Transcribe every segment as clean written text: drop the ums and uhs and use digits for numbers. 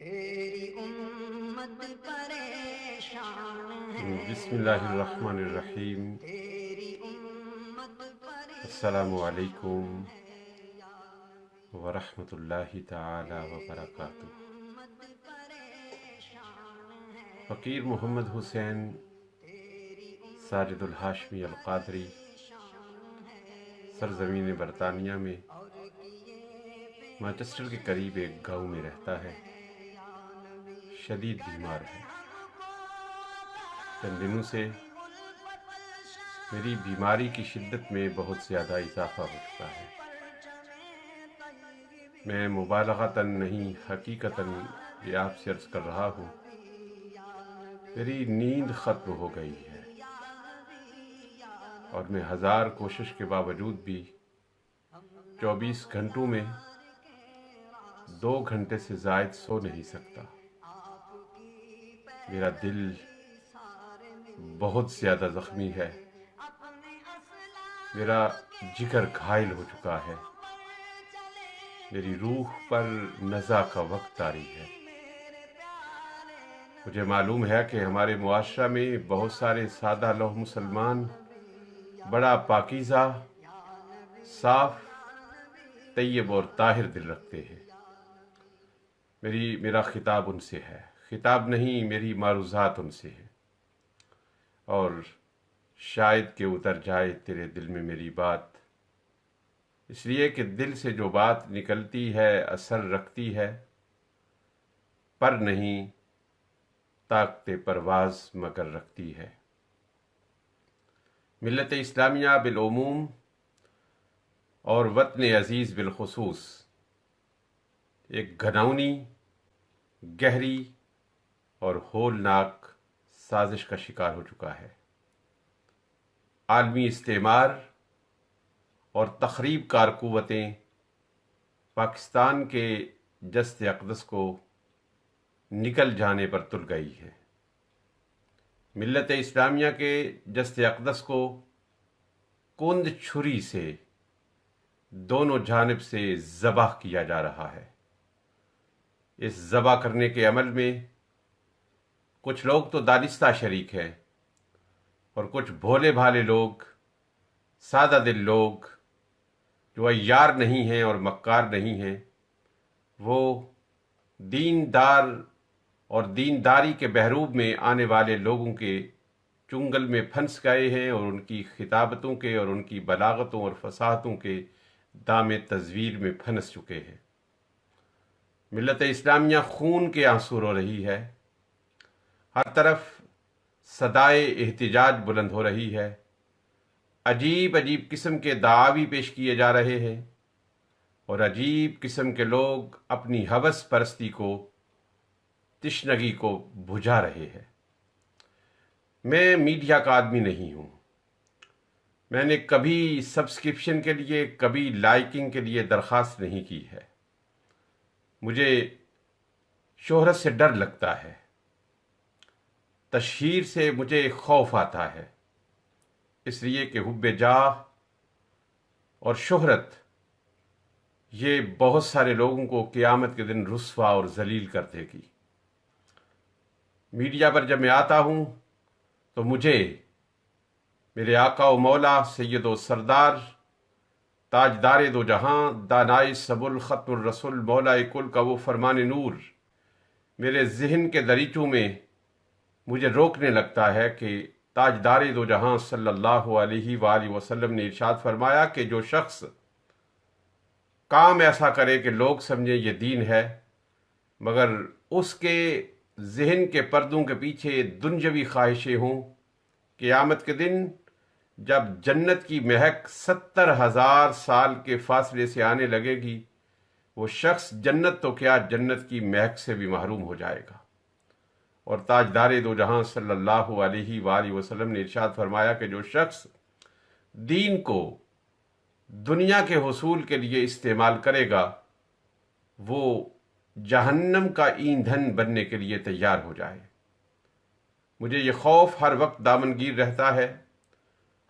تیری امت پریشان ہے بسم اللہ الرحمن الرحیم۔ تیری امت السلام پریشان علیکم ہے یا نبی ورحمۃ اللہ تعالی تیری وبرکاتہ۔ امت پریشان ہے فقیر یا محمد حسین نبی تیری ساجد امت الہاشمی القادری پریشان ہے یا سرزمین نبی برطانیہ میں اور کیے بے مانچسٹر کے قریب ایک گاؤں میں رہتا ہے۔ پشیمان ہے یا نبی شدید بیمار کرتے ہے۔ ہم کو چند دنوں سے اپنی الفت میری شان بیماری کی ہے شدت میں بہت زیادہ اضافہ ہو چکا ہے۔ یہ پرچم طیبی میں مبالغتاً نہیں حقیقتاً یا یہ آپ سے عرض کر رہا ہوں، نبی یا نبی میری نیند یا ختم ہو گئی ہے، نبی یا نبی یا اور میں نبی ہزار کوشش کے یا باوجود بھی نبی ہم 24 گھنٹوں میں نامدار کے 2 گھنٹے سے راسوں زائد پہ سو نہیں سکتا۔ چلے آپ کی میرا دل پیروی سارے مل بہت کے زیادہ زخمی ہے، کریں اپنے میرا اسلاف کے جگر گھائل ہو چکا ہے، راسوں پر چلے میری روح جسے پر نزع کا دیکھو وقت طاری ہے۔ کہیں میرے پیارے مجھے نبی معلوم ہے کہ یا ہمارے معاشرہ نبی میں بہت یا سارے سادہ نبی لوح یا مسلمان نبی یا بڑا نبی پاکیزہ، یا صاف، نبی یا نبی طیب اور یا طاہر دل رکھتے ہیں۔ نبی یا نبی میرا خطاب ان سے ہے، خطاب نہیں، میری معروضات ان سے ہے، اور شاید کہ اتر جائے تیرے دل میں میری بات، اس لیے کہ دل سے جو بات نکلتی ہے اثر رکھتی ہے، پر نہیں طاقت پرواز مگر رکھتی ہے۔ ملت اسلامیہ بالعموم اور وطن عزیز بالخصوص ایک گھناؤنی، گہری اور ہولناک سازش کا شکار ہو چکا ہے۔ عالمی استعمار اور تخریب کار قوتیں پاکستان کے جست اقدس کو نکل جانے پر تل گئی ہے۔ ملت اسلامیہ کے جست اقدس کو کند چھری سے دونوں جانب سے ذبح کیا جا رہا ہے۔ اس ذبح کرنے کے عمل میں کچھ لوگ تو دانستہ شریک ہیں، اور کچھ بھولے بھالے لوگ، سادہ دل لوگ جو عیار نہیں ہیں اور مکار نہیں ہیں، وہ دیندار اور دینداری کے بحروب میں آنے والے لوگوں کے چنگل میں پھنس گئے ہیں، اور ان کی خطابتوں کے اور ان کی بلاغتوں اور فصاحتوں کے دام تزویر میں پھنس چکے ہیں۔ ملت اسلامیہ خون کے آنسو رو رہی ہے، ہر طرف صدائے احتجاج بلند ہو رہی ہے، عجیب عجیب قسم کے دعاوی پیش کیے جا رہے ہیں، اور عجیب قسم کے لوگ اپنی ہوس پرستی کو، تشنگی کو بجھا رہے ہیں۔ میں میڈیا کا آدمی نہیں ہوں، میں نے کبھی سبسکرپشن کے لیے، کبھی لائکنگ کے لیے درخواست نہیں کی ہے۔ مجھے شہرت سے ڈر لگتا ہے، تشہیر سے مجھے خوف آتا ہے، اس لیے کہ حب جاہ اور شہرت یہ بہت سارے لوگوں کو قیامت کے دن رسوا اور ذلیل کر دے گی۔ میڈیا پر جب میں آتا ہوں تو مجھے میرے آقا و مولا سید و سردار تاجدار دو جہاں دانائے سبل ختم الرسول مولا کل کا وہ فرمان نور میرے ذہن کے دریچوں میں مجھے روکنے لگتا ہے کہ تاجدار دو جہاں صلی اللہ علیہ وآلہ وسلم نے ارشاد فرمایا کہ جو شخص کام ایسا کرے کہ لوگ سمجھیں یہ دین ہے، مگر اس کے ذہن کے پردوں کے پیچھے دنیاوی خواہشیں ہوں، قیامت کے دن جب جنت کی مہک 70,000 سال کے فاصلے سے آنے لگے گی، وہ شخص جنت تو کیا جنت کی مہک سے بھی محروم ہو جائے گا۔ اور تاجدار دو جہاں صلی اللہ علیہ وآلہ وسلم نے ارشاد فرمایا کہ جو شخص دین کو دنیا کے حصول کے لیے استعمال کرے گا، وہ جہنم کا ایندھن بننے کے لیے تیار ہو جائے۔ مجھے یہ خوف ہر وقت دامنگیر رہتا ہے،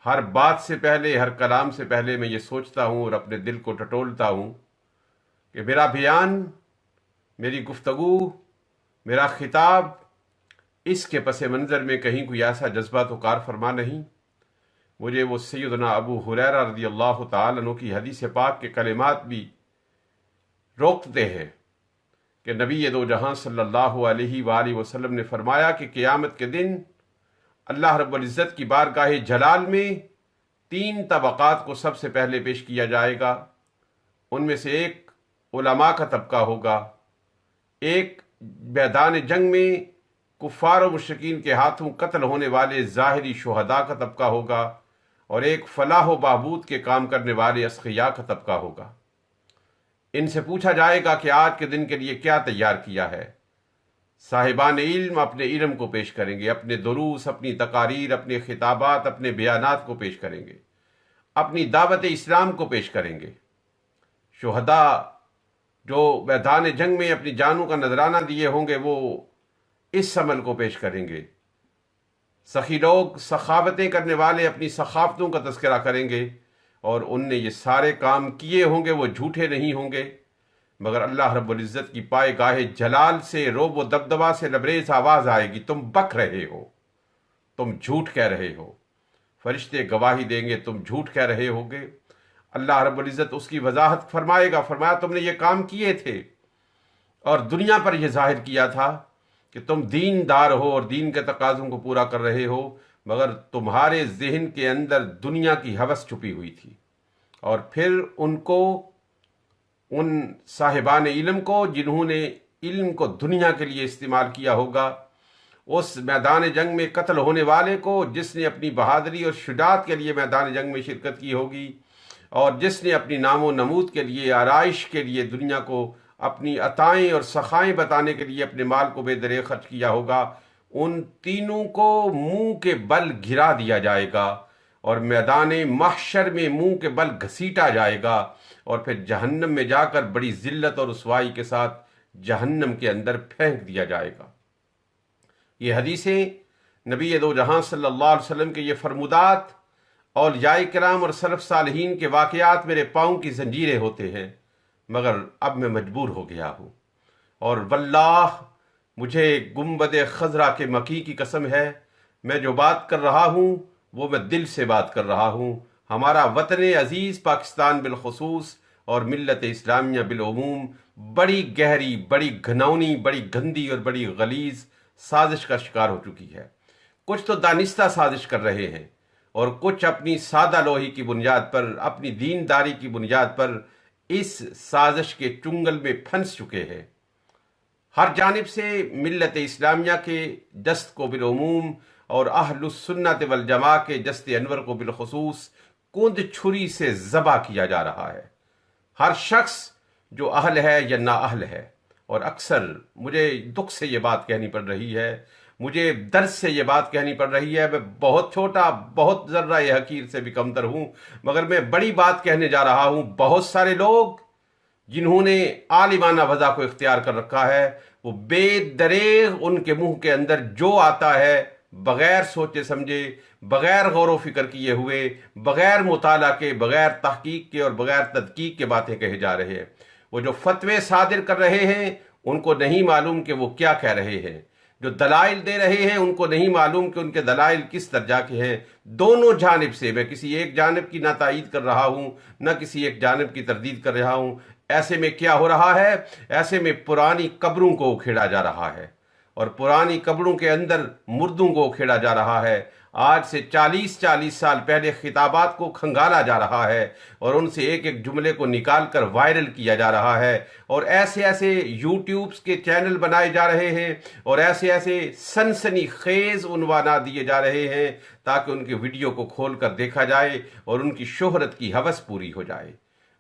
ہر بات سے پہلے، ہر کلام سے پہلے میں یہ سوچتا ہوں اور اپنے دل کو ٹٹولتا ہوں کہ میرا بیان، میری گفتگو میرا خطاب اس کے پس منظر میں کہیں کوئی ایسا جذبہ تو کار فرما نہیں. مجھے وہ سیدنا ابو ہریرہ رضی اللہ تعالیٰ عنہ کی حدیث پاک کے کلمات بھی روکتے ہیں کہ نبی دو جہاں صلی اللہ علیہ وآلہ وسلم نے فرمایا کہ قیامت کے دن اللہ رب العزت کی بارگاہ جلال میں 3 طبقات کو سب سے پہلے پیش کیا جائے گا. ان میں سے ایک علماء کا طبقہ ہوگا، ایک میدان جنگ میں کفار و مشرکین کے ہاتھوں قتل ہونے والے ظاہری شہداء کا طبقہ ہوگا، اور ایک فلاح و بہبود کے کام کرنے والے اصفیاء کا طبقہ ہوگا. ان سے پوچھا جائے گا کہ آج کے دن کے لیے کیا تیار کیا ہے. صاحبان علم اپنے علم کو پیش کریں گے، اپنے دروس، اپنی تقاریر، اپنے خطابات، اپنے بیانات کو پیش کریں گے، اپنی دعوت اسلام کو پیش کریں گے. شہداء جو میدان جنگ میں اپنی جانوں کا نذرانہ دیے ہوں گے وہ اس عمل کو پیش کریں گے. سخی لوگ، سخاوتیں کرنے والے اپنی سخاوتوں کا تذکرہ کریں گے، اور ان نے یہ سارے کام کیے ہوں گے، وہ جھوٹے نہیں ہوں گے، مگر اللہ رب العزت کی پائے گاہ جلال سے روب و دبدبا سے لبریز آواز آئے گی، تم بک رہے ہو، تم جھوٹ کہہ رہے ہو. فرشتے گواہی دیں گے تم جھوٹ کہہ رہے ہوگے. اللہ رب العزت اس کی وضاحت فرمائے گا، فرمایا تم نے یہ کام کیے تھے اور دنیا پر یہ ظاہر کیا تھا کہ تم دیندار ہو اور دین کے تقاضوں کو پورا کر رہے ہو، مگر تمہارے ذہن کے اندر دنیا کی ہوس چھپی ہوئی تھی. اور پھر ان صاحبان علم کو جنہوں نے علم کو دنیا کے لیے استعمال کیا ہوگا، اس میدان جنگ میں قتل ہونے والے کو جس نے اپنی بہادری اور شجاعت کے لیے میدان جنگ میں شرکت کی ہوگی، اور جس نے اپنی نام و نمود کے لیے، آرائش کے لیے دنیا کو اپنی عطائیں اور سخائیں بتانے کے لیے اپنے مال کو بے درے خرچ کیا ہوگا، ان تینوں کو منہ کے بل گرا دیا جائے گا اور میدان محشر میں منہ کے بل گھسیٹا جائے گا، اور پھر جہنم میں جا کر بڑی ذلت اور رسوائی کے ساتھ جہنم کے اندر پھینک دیا جائے گا. یہ حدیثیں نبی دو جہاں صلی اللہ علیہ وسلم کے یہ فرمودات اولیاء کرام اور سلف صالحین کے واقعات میرے پاؤں کی زنجیریں ہوتے ہیں، مگر اب میں مجبور ہو گیا ہوں. اور واللہ مجھے گنبد خضرا کے مکی کی قسم ہے، میں جو بات کر رہا ہوں وہ میں دل سے بات کر رہا ہوں. ہمارا وطن عزیز پاکستان بالخصوص اور ملت اسلامیہ بالعموم بڑی گہری، بڑی گھناؤنی، بڑی گندی اور بڑی غلیظ سازش کا شکار ہو چکی ہے. کچھ تو دانستہ سازش کر رہے ہیں اور کچھ اپنی سادہ لوہی کی بنیاد پر، اپنی دینداری کی بنیاد پر اس سازش کے چنگل میں پھنس چکے ہیں. ہر جانب سے ملت اسلامیہ کے جست کو بالعموم اور اہل السنت والجماعہ کے جست انور کو بالخصوص کند چھری سے ذبح کیا جا رہا ہے. ہر شخص جو اہل ہے یا نااہل ہے، اور اکثر مجھے دکھ سے یہ بات کہنی پڑ رہی ہے، مجھے درد سے یہ بات کہنی پڑ رہی ہے، میں بہت چھوٹا، بہت ذرہ حقیر سے بھی کمتر ہوں، مگر میں بڑی بات کہنے جا رہا ہوں. بہت سارے لوگ جنہوں نے عالمانہ وضع کو اختیار کر رکھا ہے، وہ بے دریغ ان کے منہ کے اندر جو آتا ہے بغیر سوچے سمجھے، بغیر غور و فکر کیے ہوئے، بغیر مطالعہ کے، بغیر تحقیق کے اور بغیر تدقیق کے باتیں کہے جا رہے ہیں. وہ جو فتوے صادر کر رہے ہیں ان کو نہیں معلوم کہ وہ کیا کہہ رہے ہیں، جو دلائل دے رہے ہیں ان کو نہیں معلوم کہ ان کے دلائل کس درجہ کے ہیں. دونوں جانب سے، میں کسی ایک جانب کی نہ تائید کر رہا ہوں نہ کسی ایک جانب کی تردید کر رہا ہوں. ایسے میں کیا ہو رہا ہے؟ ایسے میں پرانی قبروں کو اکھیڑا جا رہا ہے، اور پرانی قبروں کے اندر مردوں کو اکھیڑا جا رہا ہے. آج سے 40 سال پہلے خطابات کو کھنگالا جا رہا ہے اور ان سے ایک ایک جملے کو نکال کر وائرل کیا جا رہا ہے، اور ایسے یوٹیوبز کے چینل بنائے جا رہے ہیں اور ایسے سنسنی خیز عنوانات دیے جا رہے ہیں تاکہ ان کے ویڈیو کو کھول کر دیکھا جائے اور ان کی شہرت کی ہوس پوری ہو جائے.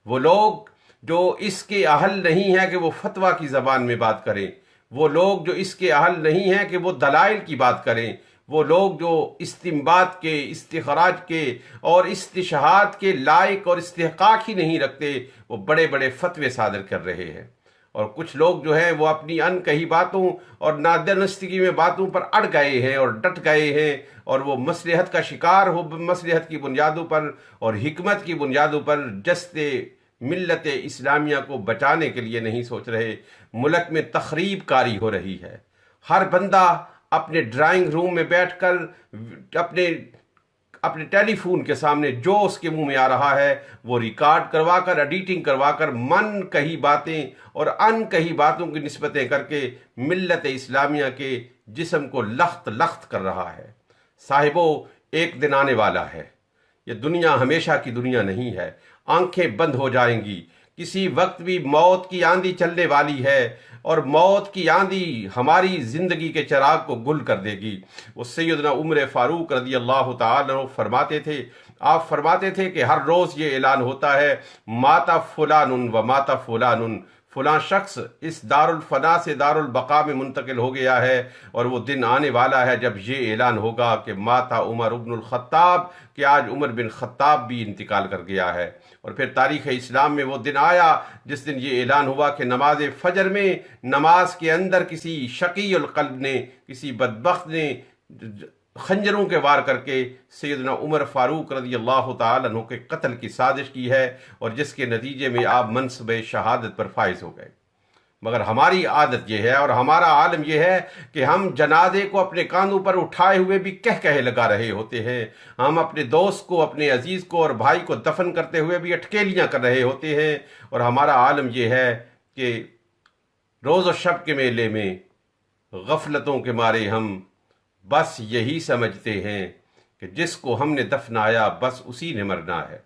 وہ لوگ جو اس کے اہل نہیں ہیں کہ وہ فتویٰ کی زبان میں بات کریں، وہ لوگ جو اس کے اہل نہیں ہیں کہ وہ دلائل کی بات کریں، وہ لوگ جو استنباط کے، استخراج کے اور استشہاد کے لائق اور استحقاق ہی نہیں رکھتے، وہ بڑے بڑے فتوے صادر کر رہے ہیں. اور کچھ لوگ جو ہیں وہ اپنی ان کہی باتوں اور نادانستگی میں باتوں پر اڑ گئے ہیں اور ڈٹ گئے ہیں، اور وہ مصلحت کا شکار ہو، مصلحت کی بنیادوں پر اور حکمت کی بنیادوں پر جستے ملت اسلامیہ کو بچانے کے لیے نہیں سوچ رہے. ملک میں تخریب کاری ہو رہی ہے، ہر بندہ اپنے ڈرائنگ روم میں بیٹھ کر اپنے ٹیلی فون کے سامنے جو اس کے منہ میں آ رہا ہے وہ ریکارڈ کروا کر، ایڈیٹنگ کروا کر، من کہی باتیں اور ان کہی باتوں کی نسبتیں کر کے ملت اسلامیہ کے جسم کو لخت لخت کر رہا ہے۔ صاحبو، ایک دن آنے والا ہے، یہ دنیا ہمیشہ کی دنیا نہیں ہے، آنکھیں بند ہو جائیں گی، کسی وقت بھی موت کی آندھی چلنے والی ہے، اور موت کی آندھی ہماری زندگی کے چراغ کو گل کر دے گی۔ وہ سیدنا عمر فاروق رضی اللہ تعالی عنہ فرماتے تھے، آپ فرماتے تھے کہ ہر روز یہ اعلان ہوتا ہے، ماتا فلان و ماتا فلان، فلاں شخص اس دار الفنا سے دار البقاء میں منتقل ہو گیا ہے، اور وہ دن آنے والا ہے جب یہ اعلان ہوگا کہ ماتا عمر بن الخطاب، کہ آج عمر بن خطاب بھی انتقال کر گیا ہے۔ اور پھر تاریخ اسلام میں وہ دن آیا جس دن یہ اعلان ہوا کہ نماز فجر میں، نماز کے اندر کسی شقی القلب نے، کسی بدبخت نے خنجروں کے وار کر کے سیدنا عمر فاروق رضی اللہ تعالیٰ عنہ کے قتل کی سازش کی ہے، اور جس کے نتیجے میں آپ منصب شہادت پر فائز ہو گئے۔ مگر ہماری عادت یہ ہے اور ہمارا عالم یہ ہے کہ ہم جنازے کو اپنے کاندھوں پر اٹھائے ہوئے بھی کہے لگا رہے ہوتے ہیں، ہم اپنے دوست کو، اپنے عزیز کو اور بھائی کو دفن کرتے ہوئے بھی اٹکیلیاں کر رہے ہوتے ہیں، اور ہمارا عالم یہ ہے کہ روز و شب کے میلے میں غفلتوں کے مارے ہم بس یہی سمجھتے ہیں کہ جس کو ہم نے دفنایا بس اسی نے مرنا ہے۔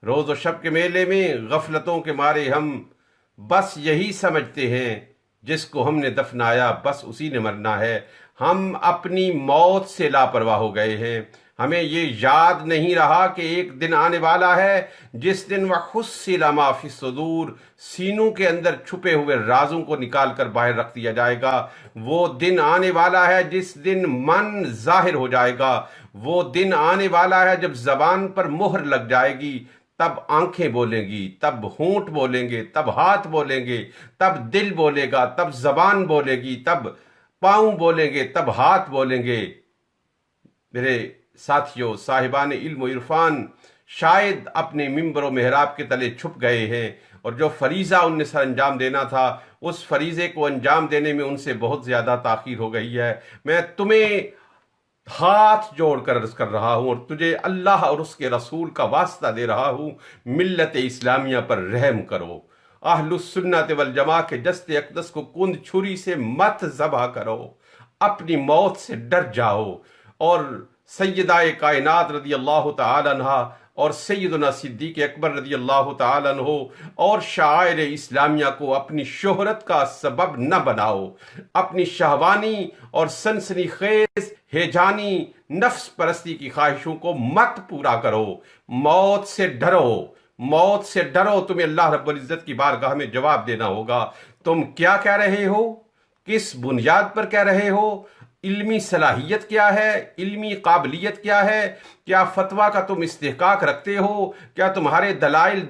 روز و شب کے میلے میں غفلتوں کے مارے ہم بس یہی سمجھتے ہیں جس کو ہم نے دفنایا بس اسی نے مرنا ہے۔ ہم اپنی موت سے لاپرواہ ہو گئے ہیں، ہمیں یہ یاد نہیں رہا کہ ایک دن آنے والا ہے جس دن وَحُصِّلَ مَا فِي الصُّدُورِ، سینوں کے اندر چھپے ہوئے رازوں کو نکال کر باہر رکھ دیا جائے گا۔ وہ دن آنے والا ہے جس دن من ظاہر ہو جائے گا، وہ دن آنے والا ہے جب زبان پر مہر لگ جائے گی، تب آنکھیں بولیں گی، تب ہونٹ بولیں گے، تب ہاتھ بولیں گے، تب دل بولے گا، تب زبان بولے گی، تب پاؤں بولیں گے، تب ہاتھ بولیں گے۔ میرے ساتھیوں، صاحبان علم و عرفان شاید اپنے ممبر و محراب کے تلے چھپ گئے ہیں، اور جو فریضہ ان نے سر انجام دینا تھا اس فریضے کو انجام دینے میں ان سے بہت زیادہ تاخیر ہو گئی ہے۔ میں تمہیں ہاتھ جوڑ کر عرض کر رہا ہوں اور تجھے اللہ اور اس کے رسول کا واسطہ دے رہا ہوں، ملت اسلامیہ پر رحم کرو، اہل السنت والجماعہ کے جسد اقدس کو کند چھری سے مت ذبح کرو، اپنی موت سے ڈر جاؤ، اور سیدہ کائنات رضی اللہ تعالی عنہ اور سیدنا صدیق اکبر رضی اللہ تعالی عنہ اور شعائر اسلامیہ کو اپنی شہرت کا سبب نہ بناؤ، اپنی شہوانی اور سنسنی خیز ہیجانی نفس پرستی کی خواہشوں کو مت پورا کرو، موت سے ڈرو، موت سے ڈرو، تمہیں اللہ رب العزت کی بارگاہ میں جواب دینا ہوگا۔ تم کیا کہہ رہے ہو؟ کس بنیاد پر کہہ رہے ہو؟ علمی صلاحیت کیا ہے؟ علمی قابلیت کیا ہے؟ کیا فتویٰ کا تم استحقاق رکھتے ہو؟ کیا تمہارے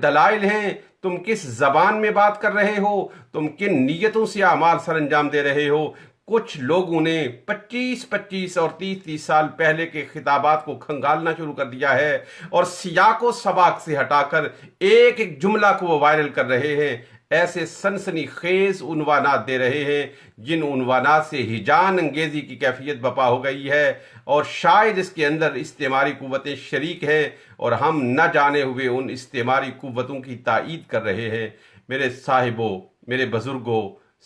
دلائل ہیں؟ تم کس زبان میں بات کر رہے ہو؟ تم کن نیتوں سے اعمال سر انجام دے رہے ہو؟ کچھ لوگوں نے 25 اور 30 سال پہلے کے خطابات کو کھنگالنا شروع کر دیا ہے، اور سیاق و سباق سے ہٹا کر ایک ایک جملہ کو وہ وائرل کر رہے ہیں، ایسے سنسنی خیز عنوانات دے رہے ہیں جن عنوانات سے ہیجان انگیزی کی کیفیت بپا ہو گئی ہے، اور شاید اس کے اندر استعماری قوتیں شریک ہیں اور ہم نہ جانے ہوئے ان استعماری قوتوں کی تائید کر رہے ہیں۔ میرے صاحبوں، میرے بزرگوں،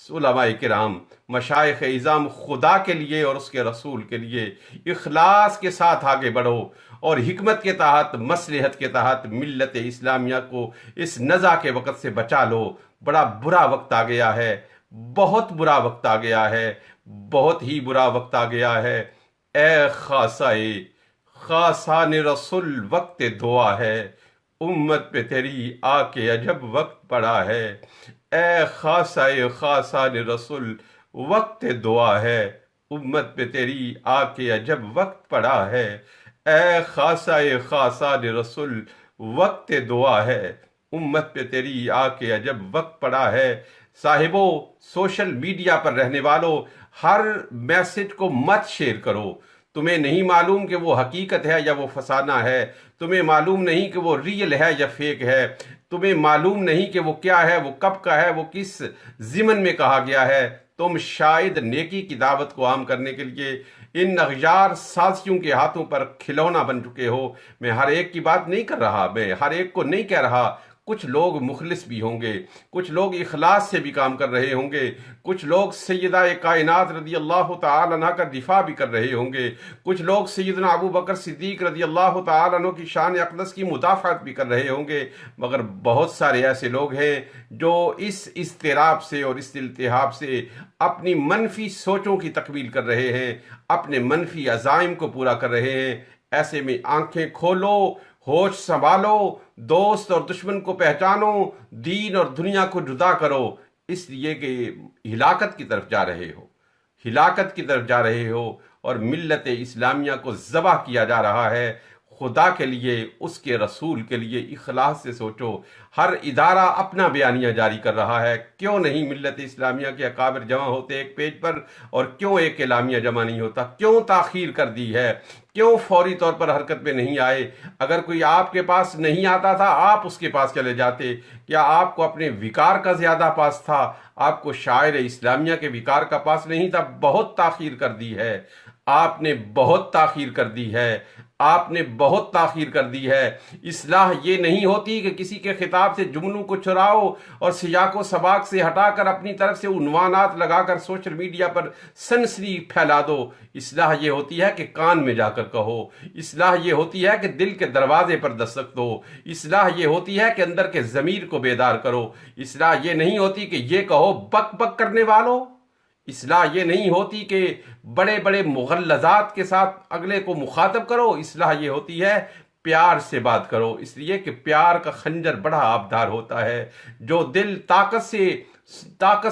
علماء کرام، مشائخ اعظام، خدا کے لیے اور اس کے رسول کے لیے اخلاص کے ساتھ آگے بڑھو، اور حکمت کے تحت، مصلحت کے تحت ملت اسلامیہ کو اس نزع کے وقت سے بچا لو۔ بڑا برا وقت آ گیا ہے، بہت برا وقت آ گیا ہے، بہت ہی برا وقت آ گیا ہے۔ اے خاصان رسول، وقت دعا ہے، امت پہ تیری آ کے عجب وقت پڑا ہے۔ اے خاصان رسول، وقت دعا ہے، امت پہ تیری آ کے عجب وقت پڑا ہے۔ اے خاصان رسول، وقت دعا ہے، امت پہ تیری آ کے عجب وقت پڑا ہے۔ صاحبو، سوشل میڈیا پر رہنے والوں، ہر میسج کو مت شیئر کرو۔ تمہیں نہیں معلوم کہ وہ حقیقت ہے یا وہ فسانہ ہے، تمہیں معلوم نہیں کہ وہ ریئل ہے یا فیک ہے، تمہیں معلوم نہیں کہ وہ کیا ہے، وہ کب کا ہے، وہ کس ضمن میں کہا گیا ہے، تم شاید نیکی کی دعوت کو عام کرنے کے لیے ان اغیار سازیوں کے ہاتھوں پر کھلونا بن چکے ہو۔ میں ہر ایک کی بات نہیں کر رہا، میں ہر ایک کو نہیں کہہ رہا۔ کچھ لوگ مخلص بھی ہوں گے، کچھ لوگ اخلاص سے بھی کام کر رہے ہوں گے، کچھ لوگ سیدہ کائنات رضی اللہ تعالی عنہ کا دفاع بھی کر رہے ہوں گے، کچھ لوگ سیدنا ابو بکر صدیق رضی اللہ تعالی عنہ کی شان اقدس کی مدافعت بھی کر رہے ہوں گے، مگر بہت سارے ایسے لوگ ہیں جو اس اضطراب سے اور اس التہاب سے اپنی منفی سوچوں کی تکمیل کر رہے ہیں، اپنے منفی عزائم کو پورا کر رہے ہیں۔ ایسے میں آنکھیں کھولو، ہوش سنبھالو، دوست اور دشمن کو پہچانو، دین اور دنیا کو جدا کرو، اس لیے کہ ہلاکت کی طرف جا رہے ہو، ہلاکت کی طرف جا رہے ہو اور ملت اسلامیہ کو ذبح کیا جا رہا ہے۔ خدا کے لیے، اس کے رسول کے لیے اخلاص سے سوچو۔ ہر ادارہ اپنا بیانیہ جاری کر رہا ہے، کیوں نہیں ملت اسلامیہ کے اکابر جمع ہوتے ایک پیج پر، اور کیوں ایک اعلامیہ جمع نہیں ہوتا؟ کیوں تاخیر کر دی ہے؟ کیوں فوری طور پر حرکت میں نہیں آئے؟ اگر کوئی آپ کے پاس نہیں آتا تھا، آپ اس کے پاس چلے جاتے۔ کیا آپ کو اپنے وقار کا زیادہ پاس تھا؟ آپ کو شاعر اسلامیہ کے وقار کا پاس نہیں تھا؟ بہت تاخیر کر دی ہے، آپ نے بہت تاخیر کر دی ہے، آپ نے بہت تاخیر کر دی ہے۔ اصلاح یہ نہیں ہوتی کہ کسی کے خطاب سے جملوں کو چراؤ اور سیاق و سباق سے ہٹا کر اپنی طرف سے عنوانات لگا کر سوشل میڈیا پر سنسنی پھیلا دو۔ اصلاح یہ ہوتی ہے کہ کان میں جا کر کہو، اصلاح یہ ہوتی ہے کہ دل کے دروازے پر دستک دو، اصلاح یہ ہوتی ہے کہ اندر کے ضمیر کو بیدار کرو، اصلاح یہ نہیں ہوتی کہ یہ کہو بک بک کرنے والوں، اصلاح یہ نہیں ہوتی کہ بڑے بڑے مغلظات کے ساتھ اگلے کو مخاطب کرو، اصلاح یہ ہوتی ہے پیار سے بات کرو، اس لیے کہ پیار کا خنجر بڑا آبدار ہوتا ہے۔ جو دل طاقت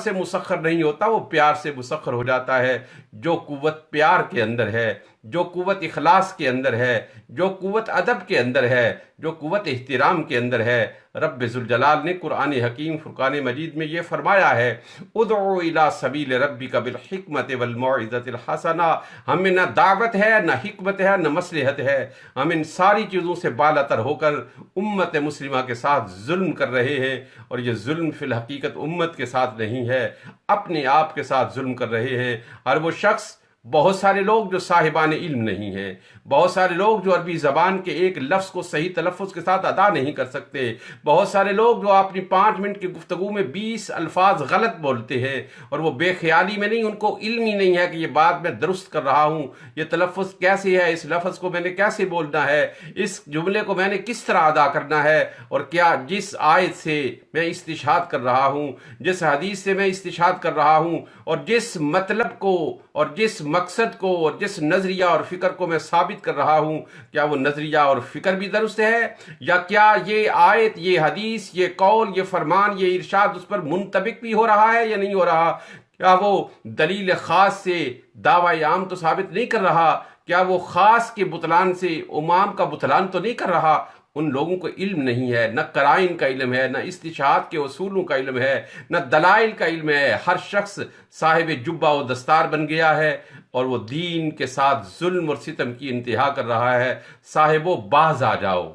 سے مسخر نہیں ہوتا، وہ پیار سے مسخر ہو جاتا ہے۔ جو قوت پیار کے اندر ہے، جو قوت اخلاص کے اندر ہے، جو قوت ادب کے اندر ہے، جو قوت احترام کے اندر ہے، رب ذوالجلال نے قرآن حکیم فرقان مجید میں یہ فرمایا ہے، ادعو الی سبیل ربک بالحکمت والموعظۃ الحسنہ۔ ہمیں نہ دعوت ہے، نہ حکمت ہے، نہ مصلحت ہے، ہم ان ساری چیزوں سے بالاتر ہو کر امت مسلمہ کے ساتھ ظلم کر رہے ہیں، اور یہ ظلم فی الحقیقت امت کے ساتھ نہیں ہے، اپنے آپ کے ساتھ ظلم کر رہے ہیں۔ اور وہ شخص، بہت سارے لوگ جو صاحبان علم نہیں ہیں، بہت سارے لوگ جو عربی زبان کے ایک لفظ کو صحیح تلفظ کے ساتھ ادا نہیں کر سکتے، بہت سارے لوگ جو اپنی 5 منٹ کی گفتگو میں 20 الفاظ غلط بولتے ہیں، اور وہ بے خیالی میں نہیں، ان کو علم ہی نہیں ہے کہ یہ بات میں درست کر رہا ہوں، یہ تلفظ کیسے ہے، اس لفظ کو میں نے کیسے بولنا ہے، اس جملے کو میں نے کس طرح ادا کرنا ہے، اور کیا جس آیت سے میں استشہاد کر رہا ہوں، جس حدیث سے میں استشہاد کر رہا ہوں، اور جس مطلب کو اور جس مقصد کو اور جس نظریہ اور فکر کو میں ثابت کر رہا ہوں، کیا وہ نظریہ اور فکر بھی درست ہے، یا کیا یہ آیت، یہ حدیث، یہ قول، یہ فرمان، یہ ارشاد اس پر منطبق بھی ہو رہا ہے یا نہیں ہو رہا، کیا وہ دلیل خاص سے دعوی عام تو ثابت نہیں کر رہا، کیا وہ خاص کے بطلان سے عمام کا بطلان تو نہیں کر رہا۔ ان لوگوں کو علم نہیں ہے، نہ قرائن کا علم ہے، نہ استشہاد کے اصولوں کا علم ہے، نہ دلائل کا علم ہے۔ ہر شخص صاحب جبہ و دستار بن گیا ہے، اور وہ دین کے ساتھ ظلم اور ستم کی انتہا کر رہا ہے۔ صاحبو، باز آ جاؤ،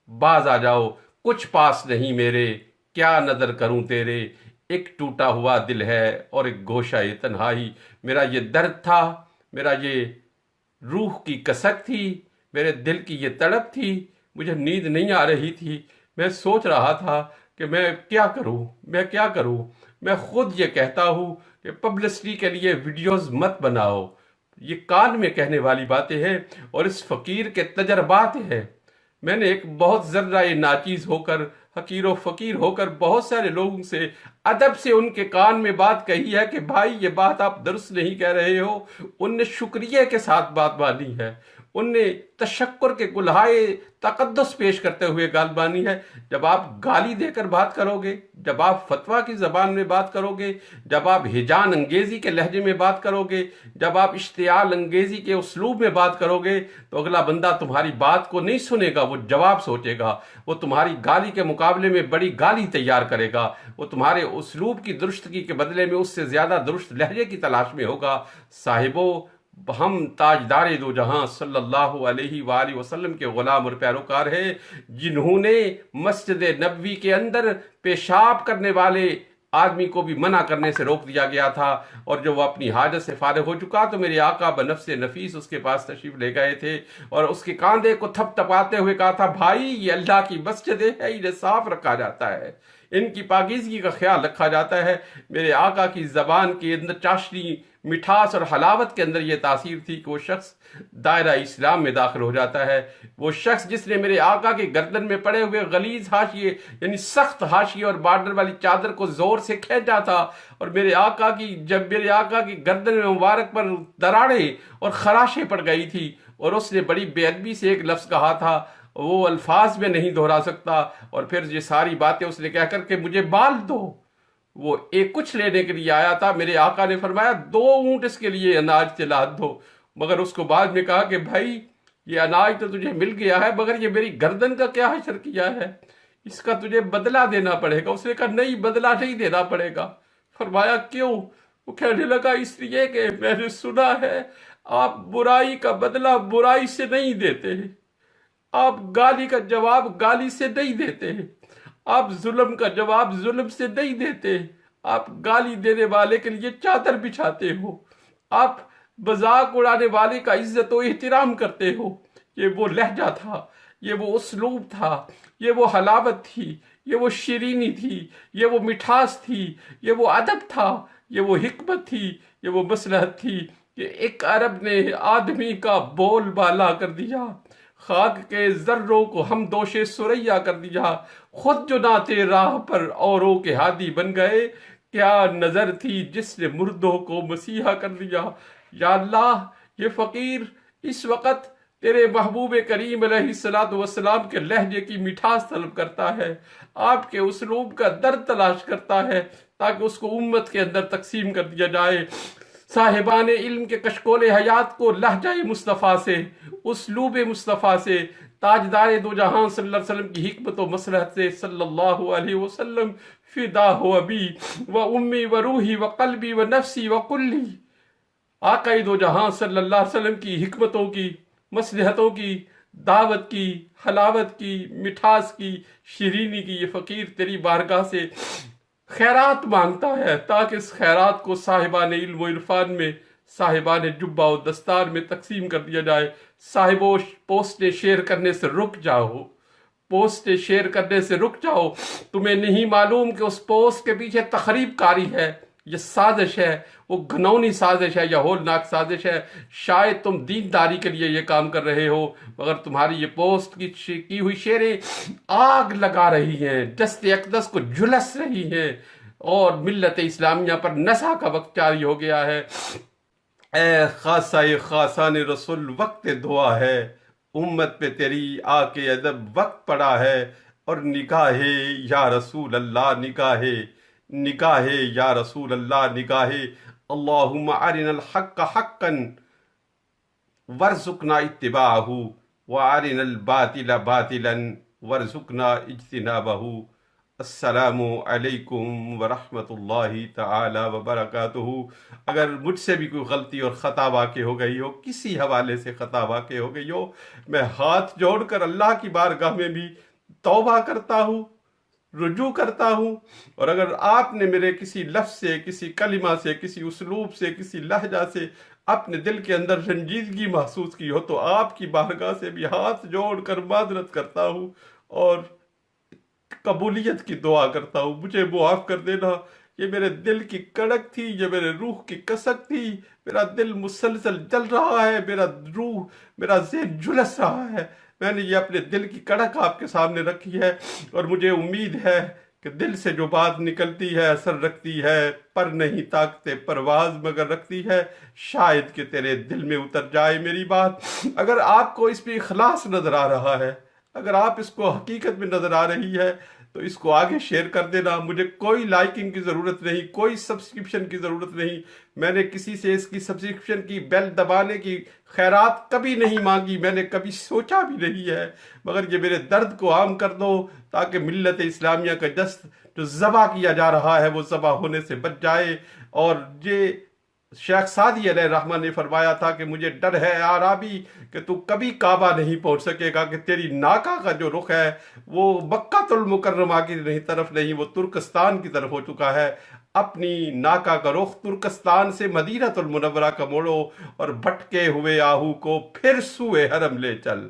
باز آ جاؤ، کچھ پاس نہیں میرے، کیا نظر کروں تیرے، ایک ٹوٹا ہوا دل ہے اور ایک گوشہ تنہائی۔ میرا یہ درد تھا، میرا یہ روح کی کسک تھی، میرے دل کی یہ تڑپ تھی، مجھے نیند نہیں آ رہی تھی، میں سوچ رہا تھا کہ میں کیا کروں، میں کیا کروں۔ میں خود یہ کہتا ہوں کہ پبلسٹی کے لیے ویڈیوز مت بناؤ، یہ کان میں کہنے والی باتیں ہیں اور اس فقیر کے تجربات ہیں۔ میں نے ایک بہت ذرہ ناچیز ہو کر، حقیر و فقیر ہو کر بہت سارے لوگوں سے ادب سے ان کے کان میں بات کہی ہے کہ بھائی یہ بات آپ درست نہیں کہہ رہے ہو۔ ان نے شکریہ کے ساتھ بات مانی ہے، ان نے تشکر کے گلہائے تقدس پیش کرتے ہوئے گال بانی ہے۔ جب آپ گالی دے کر بات کرو گے، جب آپ فتویٰ کی زبان میں بات کرو گے، جب آپ ہجان انگیزی کے لہجے میں بات کرو گے، جب آپ اشتعال انگیزی کے اسلوب میں بات کرو گے، تو اگلا بندہ تمہاری بات کو نہیں سنے گا، وہ جواب سوچے گا، وہ تمہاری گالی کے مقابلے میں بڑی گالی تیار کرے گا، وہ تمہارے اسلوب کی درستگی کے بدلے میں اس سے زیادہ درست لہجے کی تلاش میں ہوگا۔ صاحبو، ہم تاجدار دو جہاں صلی اللہ علیہ وآلہ وسلم کے غلام اور پیروکار ہیں، جنہوں نے مسجد نبوی کے اندر پیشاب کرنے والے آدمی کو بھی منع کرنے سے روک دیا گیا تھا، اور جب وہ اپنی حاجت سے فارغ ہو چکا تو میرے آقا بنفس نفیس اس کے پاس تشریف لے گئے تھے اور اس کے کاندھے کو تھپ تھپاتے ہوئے کہا تھا، بھائی یہ اللہ کی مسجد ہے، انہیں صاف رکھا جاتا ہے، ان کی پاکیزگی کا خیال رکھا جاتا ہے۔ میرے آقا کی زبان کے اندر چاشنی، مٹھاس اور حلاوت کے اندر یہ تاثیر تھی کہ وہ شخص دائرہ اسلام میں داخل ہو جاتا ہے۔ وہ شخص جس نے میرے آقا کے گردن میں پڑے ہوئے غلیظ حاشیے یعنی سخت حاشیے اور بارڈر والی چادر کو زور سے کھینچا تھا، اور جب میرے آقا کی گردن مبارک پر دراڑیں اور خراشیں پڑ گئی تھی اور اس نے بڑی بے ادبی سے ایک لفظ کہا تھا، وہ الفاظ میں نہیں دہرا سکتا، اور پھر یہ ساری باتیں اس نے کہہ کر کے مجھے بال دو، وہ ایک کچھ لینے کے لیے آیا تھا۔ میرے آقا نے فرمایا 2 اونٹ اس کے لیے اناج سے لاد دو، مگر اس کو بعد میں کہا کہ بھائی یہ اناج تو تجھے مل گیا ہے، مگر یہ میری گردن کا کیا حشر کیا ہے، اس کا تجھے بدلہ دینا پڑے گا۔ اس نے کہا نہیں، بدلہ نہیں دینا پڑے گا۔ فرمایا کیوں؟ وہ کہنے لگا اس لیے کہ میں نے سنا ہے آپ برائی کا بدلہ برائی سے نہیں دیتے، آپ گالی کا جواب گالی سے نہیں دیتے، آپ ظلم کا جواب ظلم سے نہیں دیتے، آپ گالی دینے والے کے لیے چادر بچھاتے ہو، آپ مذاق اڑانے والے کا عزت و احترام کرتے ہو۔ یہ وہ لہجہ تھا، یہ وہ اسلوب تھا، یہ وہ حلاوت تھی، یہ وہ شیرینی تھی، یہ وہ مٹھاس تھی، یہ وہ ادب تھا، یہ وہ حکمت تھی، یہ وہ مصلحت تھی کہ ایک عرب نے آدمی کا بول بالا کر دیا، خاک کے ذروں کو ہم دوش سریا کر دیا، خود جو ناتے راہ پر اوروں کے ہادی بن گئے، کیا نظر تھی جس نے مردوں کو مسیحا کر دیا۔ یا اللہ، یہ فقیر اس وقت تیرے محبوب کریم علیہ السلام کے لہجے کی مٹھاس طلب کرتا ہے، آپ کے اسلوب کا درد تلاش کرتا ہے تاکہ اس کو امت کے اندر تقسیم کر دیا جائے۔ صاحبان علم کے کشکول حیات کو لہجہ مصطفیٰ سے، اسلوب مصطفیٰ سے، تاجدار دو جہاں صلی اللہ علیہ وسلم کی حکمت و مصلحت سے صلی اللہ علیہ وسلم فدا ہو ابی و امی و روحی و قلبی و نفسی و کلی۔ آقا دو جہاں صلی اللہ علیہ وسلم کی حکمتوں کی، مصلحتوں کی، دعوت کی، حلاوت کی، مٹھاس کی، شیرینی کی یہ فقیر تیری بارگاہ سے خیرات مانگتا ہے تاکہ اس خیرات کو صاحبان علم و عرفان میں، صاحبان جبہ و دستار میں تقسیم کر دیا جائے۔ صاحبو پوسٹیں شیئر کرنے سے رک جاؤ، پوسٹیں شیئر کرنے سے رک جاؤ، تمہیں نہیں معلوم کہ اس پوسٹ کے پیچھے تخریب کاری ہے، یہ سازش ہے، وہ گھنونی سازش ہے یا ہولناک سازش ہے۔ شاید تم دینداری کے لیے یہ کام کر رہے ہو، مگر تمہاری یہ پوسٹ کی ہوئی شیریں آگ لگا رہی ہیں، دست اقدس کو جھلس رہی ہیں، اور ملت اسلامیہ پر نسا کا وقت جاری ہو گیا ہے۔ اے خاصہ خاصان رسول، وقت دعا ہے، امت پہ تیری آ کے ادب وقت پڑا ہے، اور نگاہ یا رسول اللہ، نگاہ یا رسول اللہ، نگاہ اللہم ارنا الحق حقا وارزقنا اتباعہ وارنا الباطل باطلا وارزقنا اجتنابہ۔ السلام علیکم ورحمۃ اللہ تعالی وبرکاتہ۔ اگر مجھ سے بھی کوئی غلطی اور خطا واقع ہو گئی ہو، کسی حوالے سے خطا واقع ہو گئی ہو، میں ہاتھ جوڑ کر اللہ کی بارگاہ میں بھی توبہ کرتا ہوں، رجوع کرتا ہوں، اور اگر آپ نے میرے کسی لفظ سے، کسی کلمہ سے، کسی اسلوب سے، کسی لہجہ سے اپنے دل کے اندر رنجیدگی محسوس کی ہو تو آپ کی بارگاہ سے بھی ہاتھ جوڑ کر معذرت کرتا ہوں اور قبولیت کی دعا کرتا ہوں۔ مجھے معاف کر دینا، یہ میرے دل کی کڑک تھی، یہ میرے روح کی کسک تھی، میرا دل مسلسل جل رہا ہے، میرا ذہن جھلس رہا ہے، میں نے یہ اپنے دل کی کڑک آپ کے سامنے رکھی ہے، اور مجھے امید ہے کہ دل سے جو بات نکلتی ہے اثر رکھتی ہے، پر نہیں طاقت پرواز مگر رکھتی ہے، شاید کہ تیرے دل میں اتر جائے میری بات۔ اگر آپ کو اس پہ اخلاص نظر آ رہا ہے، اگر آپ اس کو حقیقت میں نظر آ رہی ہے تو اس کو آگے شیئر کر دینا۔ مجھے کوئی لائکنگ کی ضرورت نہیں، کوئی سبسکرپشن کی ضرورت نہیں، میں نے کسی سے اس کی سبسکرپشن کی بیل دبانے کی خیرات کبھی نہیں مانگی، میں نے کبھی سوچا بھی نہیں ہے، مگر یہ میرے درد کو عام کر دو تاکہ ملت اسلامیہ کا دست جو ذبح کیا جا رہا ہے وہ ذبح ہونے سے بچ جائے، اور یہ شیخ سعدی علیہ رحمہ نے فرمایا تھا کہ مجھے ڈر ہے عرابی کہ تو کبھی کعبہ نہیں پہنچ سکے گا، کہ تیری ناکا کا جو رخ ہے وہ مکہ المکرمہ کی طرف نہیں، وہ ترکستان کی طرف ہو چکا ہے۔ اپنی ناکا کا رخ ترکستان سے مدینہ المنورہ کا موڑو، اور بھٹکے ہوئے آہو کو پھر سوئے حرم لے چل،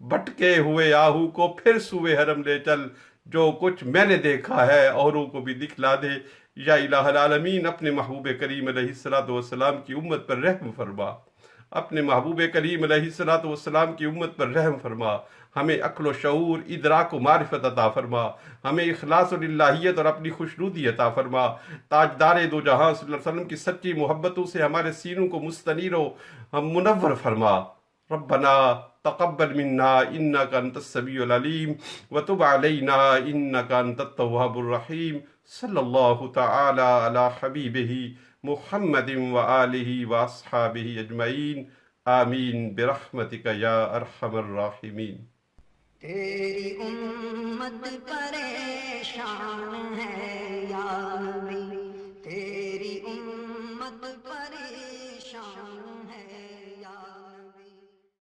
بھٹکے ہوئے آہو کو پھر سوئے حرم لے چل، جو کچھ میں نے دیکھا ہے اوروں کو بھی دکھلا دے۔ یا الہ العالمین، اپنے محبوب کریم علیہ السلام کی امت پر رحم فرما، اپنے محبوب کریم علیہ السلام کی امت پر رحم فرما، ہمیں عقل و شعور، ادراک و معرفت عطا فرما، ہمیں اخلاص و للہیت اور اپنی خوشنودی عطا فرما، تاجدار دو جہاں صلی اللہ علیہ وسلم کی سچی محبتوں سے ہمارے سینوں کو مستنیر و منور فرما۔ ربنا تقبل منا انك انت السميع العليم وتب علينا انك انت التواب الرحيم، صلی اللہ تعالی علی حبیبہ محمد وآلہ واصحابہ اجمعین، آمین برحمتک یا ارحم الراحمین۔ تیری امت پریشان ہے یا نبی، تیری